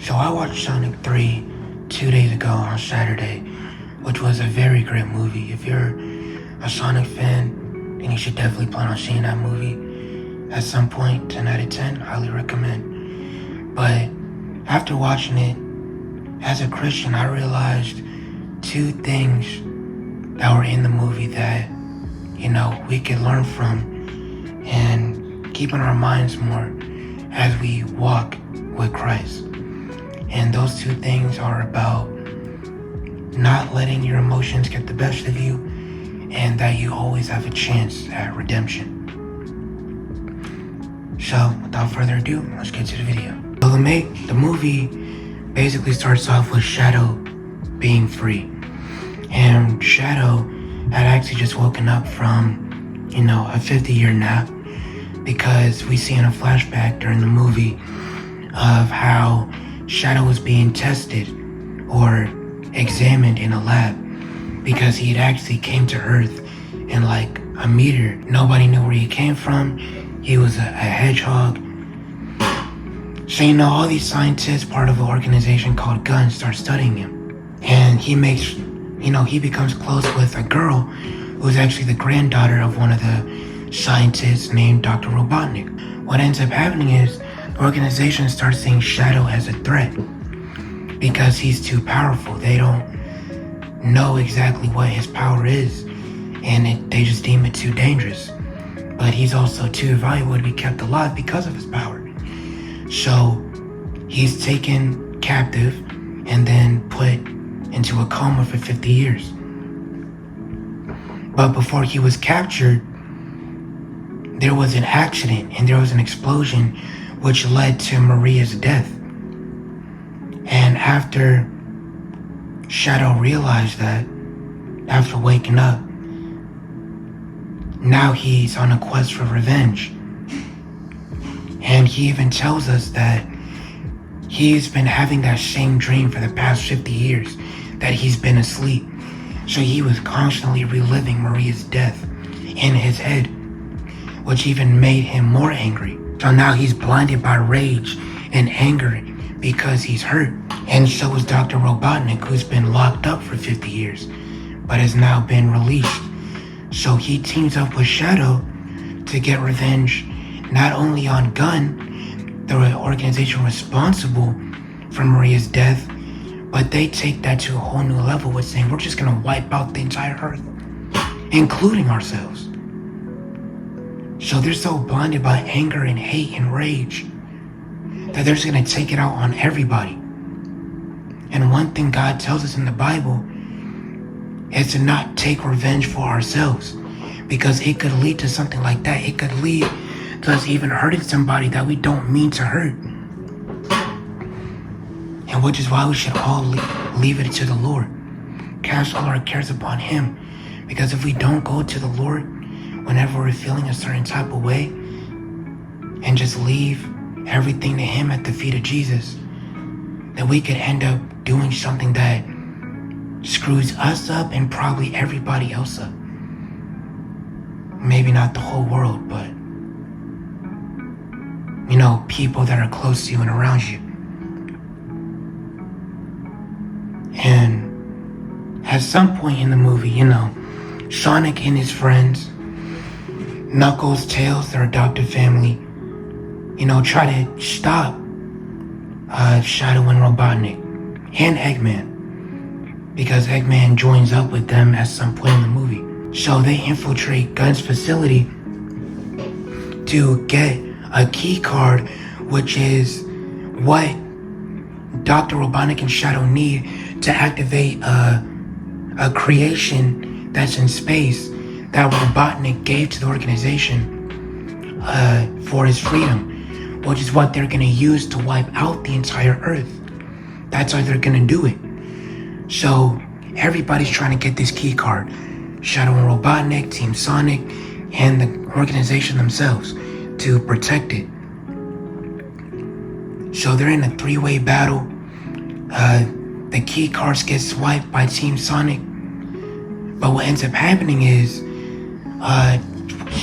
So I watched Sonic 3 2 days ago on Saturday, which was a very great movie. If you're a Sonic fan, then you should definitely plan on seeing that movie at some point. 10 out of 10, highly recommend. But after watching it, as a Christian, I realized two things that were in the movie that, we could learn from and keep in our minds more as we walk with Christ. And those two things are about not letting your emotions get the best of you, and that you always have a chance at redemption. So, without further ado, let's get to the video. So the movie basically starts off with Shadow being free. And Shadow had actually just woken up from, a 50-year nap, because we see in a flashback during the movie of how Shadow was being tested or examined in a lab, because he had actually came to Earth in like a meteor. Nobody knew where he came from. He was a hedgehog. So all these scientists, part of an organization called GUN, start studying him. And he makes, he becomes close with a girl who's actually the granddaughter of one of the scientists named Dr. Robotnik. What ends up happening is the organization starts seeing Shadow as a threat because he's too powerful. They don't know exactly what his power is, and they just deem it too dangerous. But he's also too valuable to be kept alive because of his power. So he's taken captive and then put into a coma for 50 years. But before he was captured, there was an accident and there was an explosion which led to Maria's death. And after Shadow realized that, after waking up, now he's on a quest for revenge. And he even tells us that he's been having that same dream for the past 50 years, that he's been asleep. So he was constantly reliving Maria's death in his head, which even made him more angry. So now he's blinded by rage and anger because he's hurt. And so is Dr. Robotnik, who's been locked up for 50 years, but has now been released. So he teams up with Shadow to get revenge, not only on GUN, the organization responsible for Maria's death, but they take that to a whole new level with saying, we're just gonna wipe out the entire Earth, including ourselves. So they're so blinded by anger and hate and rage that they're just gonna take it out on everybody. And one thing God tells us in the Bible is to not take revenge for ourselves, because it could lead to something like that. It could lead to us even hurting somebody that we don't mean to hurt. And which is why we should all leave it to the Lord. Cast all our cares upon Him. Because if we don't go to the Lord whenever we're feeling a certain type of way, and just leave everything to Him at the feet of Jesus, then we could end up doing something that screws us up and probably everybody else up. Maybe not the whole world, but people that are close to you and around you. And at some point in the movie, Sonic and his friends, Knuckles, Tails, their adopted family, try to stop Shadow and Robotnik and Eggman, because Eggman joins up with them at some point in the movie. So they infiltrate GUN's facility to get a key card, which is what Dr. Robotnik and Shadow need to activate a creation that's in space that Robotnik gave to the organization for his freedom, which is what they're gonna use to wipe out the entire Earth. That's how they're gonna do it. So everybody's trying to get this key card. Shadow and Robotnik, Team Sonic, and the organization themselves to protect it. So they're in a three-way battle. The key cards get swiped by Team Sonic. But what ends up happening is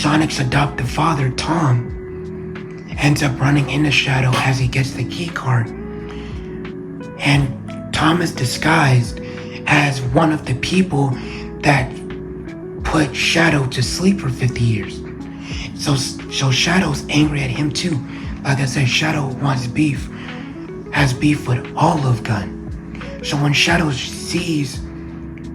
Sonic's adoptive father, Tom, ends up running into Shadow as he gets the key card. And Tom is disguised as one of the people that put Shadow to sleep for 50 years. So Shadow's angry at him too. Like I said, Shadow wants beef, has beef with Olive Gun. So when Shadow sees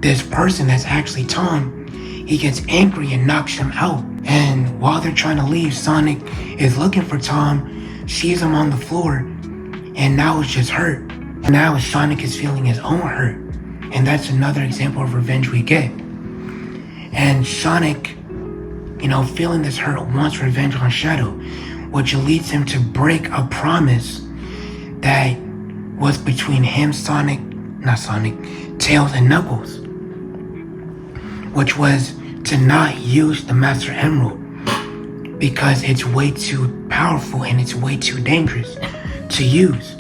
this person that's actually Tom, he gets angry and knocks him out. And while they're trying to leave, Sonic is looking for Tom, sees him on the floor, and now is just hurt. Now Sonic is feeling his own hurt. And that's another example of revenge we get. And Sonic, feeling this hurt, wants revenge on Shadow, which leads him to break a promise that was between him, Tails and Knuckles, which was to not use the Master Emerald because it's way too powerful and it's way too dangerous to use.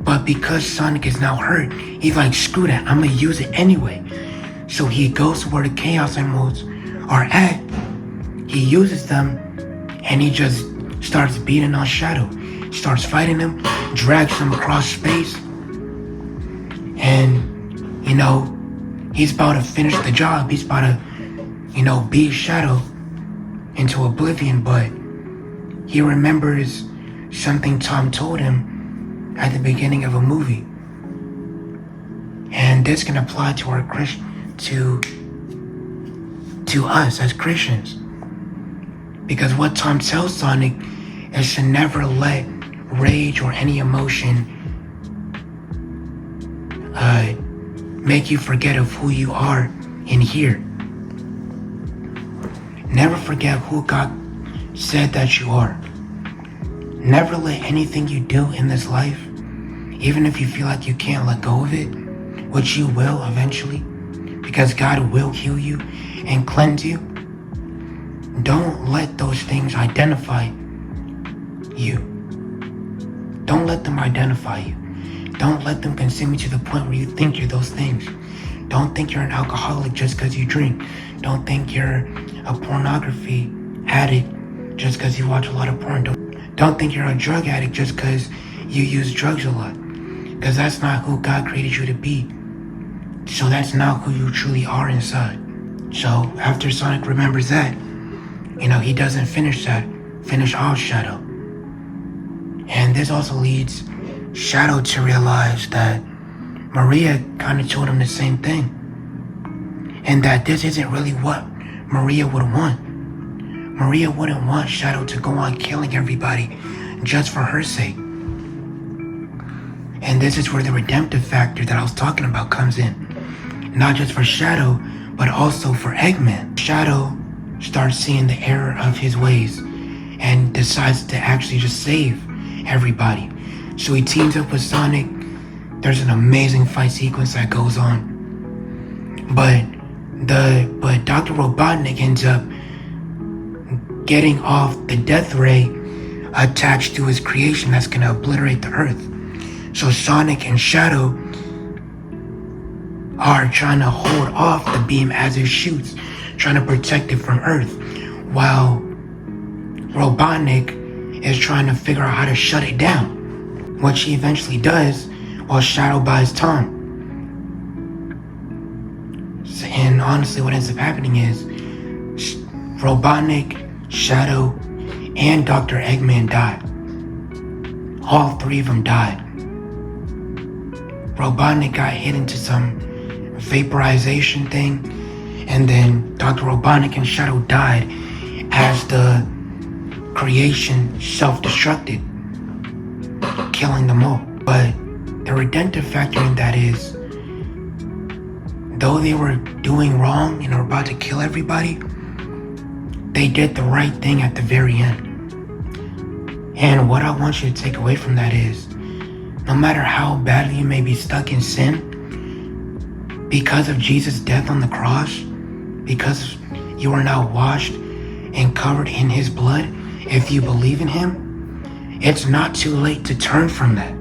But because Sonic is now hurt, he's like, screw that, I'm gonna use it anyway. So he goes to where the Chaos Emeralds are at, he uses them, and he just starts beating on Shadow. Starts fighting him, drags him across space, and, he's about to finish the job. He's about to, beat Shadow into oblivion, but he remembers something Tom told him at the beginning of a movie. And this can apply to our to us as Christians. Because what Tom tells Sonic is to never let rage or any emotion make you forget of who you are in here. Never forget who God said that you are. Never let anything you do in this life, even if you feel like you can't let go of it, which you will eventually, because God will heal you and cleanse you, don't let those things identify you. Don't let them identify you. Don't let them consume you to the point where you think you're those things. Don't think you're an alcoholic just because you drink. Don't think you're a pornography addict just because you watch a lot of porn. Don't think you're a drug addict just because you use drugs a lot. Because that's not who God created you to be. So that's not who you truly are inside. So after Sonic remembers that, he doesn't finish off Shadow. And this also leads Shadow to realize that Maria kind of told him the same thing. And that this isn't really what Maria would want. Maria wouldn't want Shadow to go on killing everybody just for her sake. And this is where the redemptive factor that I was talking about comes in. Not just for Shadow, but also for Eggman. Shadow starts seeing the error of his ways and decides to actually just save everybody. So he teams up with Sonic. There's an amazing fight sequence that goes on. But Dr. Robotnik ends up getting off the death ray attached to his creation that's gonna obliterate the Earth. So Sonic and Shadow are trying to hold off the beam as it shoots, trying to protect it from Earth, while Robotnik is trying to figure out how to shut it down, which he eventually does while Shadow buys Tom. And honestly, what ends up happening is Robotnik, Shadow, and Dr. Eggman died. All three of them died. Robotnik got hit into some vaporization thing, and then Dr. Robotnik and Shadow died as the creation self-destructed, killing them all. But the redemptive factor in that is, though they were doing wrong and were about to kill everybody, they did the right thing at the very end. And what I want you to take away from that is, no matter how badly you may be stuck in sin, because of Jesus' death on the cross, because you are now washed and covered in his blood, if you believe in him, it's not too late to turn from that.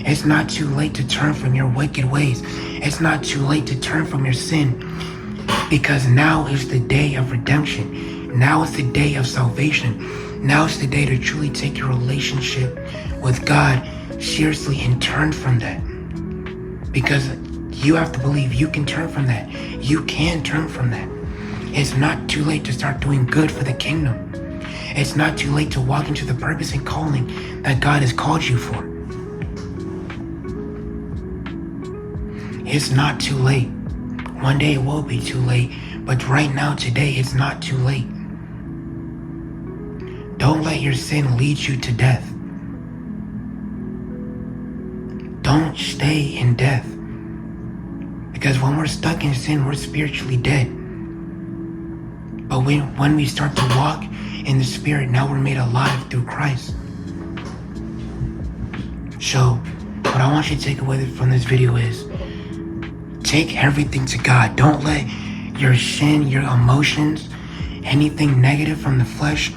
It's not too late to turn from your wicked ways. It's not too late to turn from your sin, because now is the day of redemption. Now is the day of salvation. Now is the day to truly take your relationship with God seriously and turn from that. Because you have to believe you can turn from that. You can turn from that. It's not too late to start doing good for the kingdom. It's not too late to walk into the purpose and calling that God has called you for. It's not too late. One day it will be too late, but right now, today, it's not too late. Don't let your sin lead you to death. Don't stay in death. Because when we're stuck in sin, we're spiritually dead. But when we start to walk in the Spirit, now we're made alive through Christ. So, what I want you to take away from this video is, take everything to God. Don't let your sin, your emotions, anything negative from the flesh,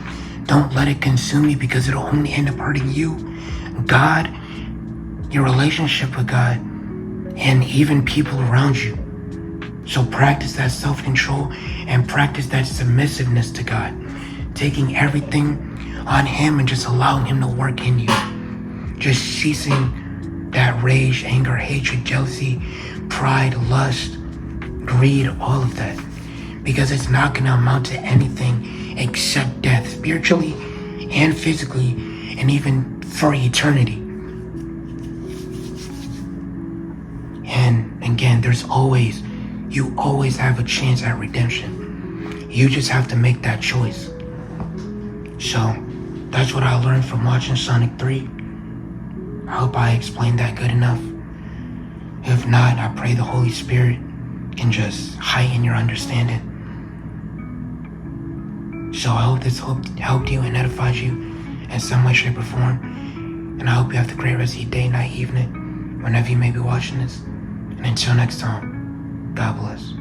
don't let it consume you, because it'll only end up hurting you, God, your relationship with God, and even people around you. So practice that self-control and practice that submissiveness to God. Taking everything on Him and just allowing Him to work in you. Just ceasing that rage, anger, hatred, jealousy, pride, lust, greed, all of that. Because it's not going to amount to anything except death, spiritually and physically, and even for eternity. And again, you always have a chance at redemption. You just have to make that choice. So, that's what I learned from watching Sonic 3. I hope I explained that good enough. If not, I pray the Holy Spirit can just heighten your understanding. So I hope this helped you and edified you in some way, shape, or form. And I hope you have the great rest of your day, night, evening, whenever you may be watching this. And until next time, God bless.